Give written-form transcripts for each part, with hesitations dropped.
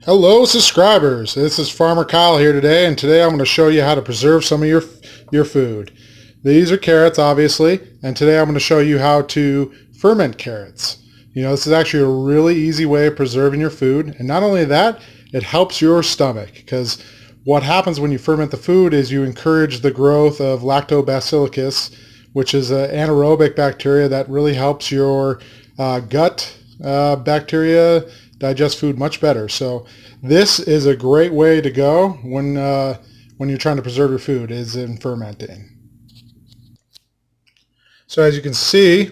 Hello subscribers, this is Farmer Kyle here today, and today I'm going to show you how to preserve some of your food. These are carrots obviously, and today I'm going to show you how to ferment carrots. This is actually a really easy way of preserving your food, and not only that, it helps your stomach, because what happens when you ferment the food is you encourage the growth of lactobacillus, which is an anaerobic bacteria that really helps your gut bacteria digest food much better. So this is a great way to go when you're trying to preserve your food, is in fermenting. So as you can see,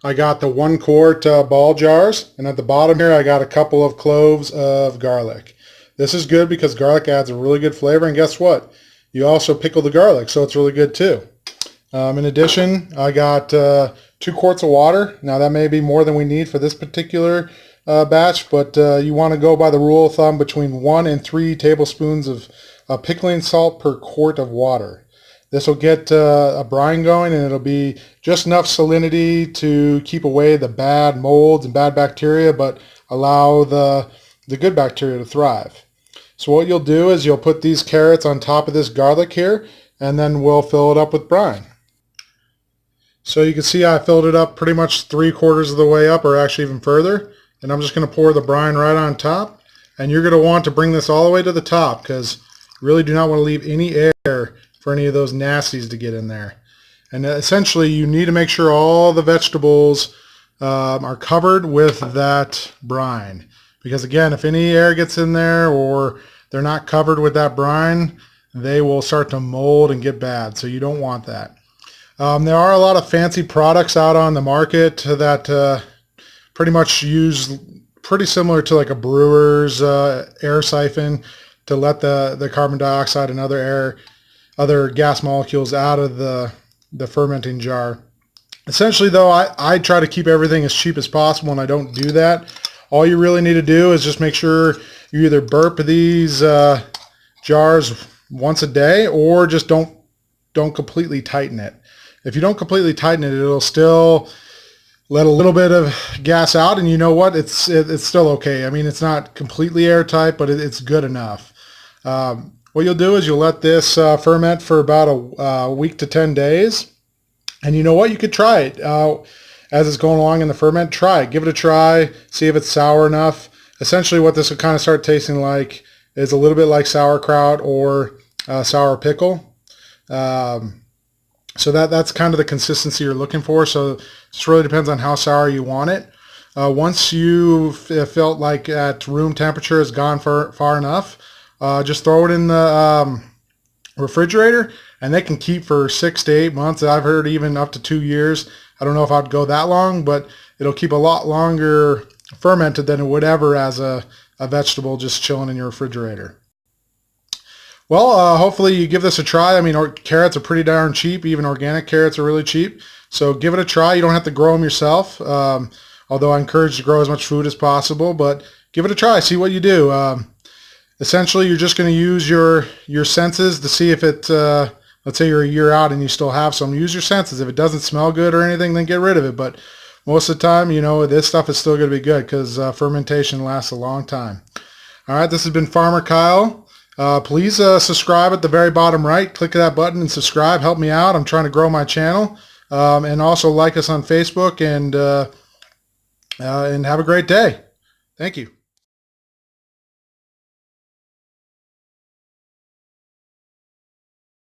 I got the 1 quart ball jars, and at the bottom here I got a couple of cloves of garlic. This is good because garlic adds a really good flavor, and guess what? You also pickle the garlic, so it's really good too. In addition, I got 2 quarts of water. Now that may be more than we need for this particular batch, but you want to go by the rule of thumb between 1 and 3 tablespoons of pickling salt per quart of water. This will get a brine going, and it'll be just enough salinity to keep away the bad molds and bad bacteria, but allow the good bacteria to thrive. So what you'll do is you'll put these carrots on top of this garlic here, and then we'll fill it up with brine. So you can see I filled it up pretty much 3/4 of the way up, or actually even further. And I'm just going to pour the brine right on top. And you're going to want to bring this all the way to the top, because you really do not want to leave any air for any of those nasties to get in there. And essentially you need to make sure all the vegetables are covered with that brine. Because again, if any air gets in there or they're not covered with that brine, they will start to mold and get bad. So you don't want that. There are a lot of fancy products out on the market that pretty much use pretty similar to like a brewer's air siphon to let the carbon dioxide and other gas molecules out of the fermenting jar. Essentially though, I try to keep everything as cheap as possible, and I don't do that. All you really need to do is just make sure you either burp these jars once a day, or just don't completely tighten it. If you don't completely tighten it, it'll still let a little bit of gas out, and you know what? It's still okay. I mean, it's not completely airtight, but it's good enough. What you'll do is you'll let this ferment for about a week to 10 days, and you know what? You could try it as it's going along in the ferment. Try it. Give it a try. See if it's sour enough. Essentially, what this will kind of start tasting like is a little bit like sauerkraut or sour pickle. So that's kind of the consistency you're looking for. So it just really depends on how sour you want it. Once you felt like at room temperature has gone far enough, just throw it in the refrigerator, and they can keep for 6 to 8 months. I've heard even up to 2 years. I don't know if I'd go that long, but it'll keep a lot longer fermented than it would ever as a vegetable just chilling in your refrigerator. Well, hopefully you give this a try. I mean, carrots are pretty darn cheap. Even organic carrots are really cheap. So give it a try. You don't have to grow them yourself, although I encourage you to grow as much food as possible. But give it a try. See what you do. Essentially, you're just going to use your senses to see if it, let's say you're a year out and you still have some. Use your senses. If it doesn't smell good or anything, then get rid of it. But most of the time, this stuff is still going to be good, because fermentation lasts a long time. All right, this has been Farmer Kyle. Please subscribe at the very bottom right. Click that button and subscribe. Help me out. I'm trying to grow my channel. And also like us on Facebook, and have a great day. Thank you.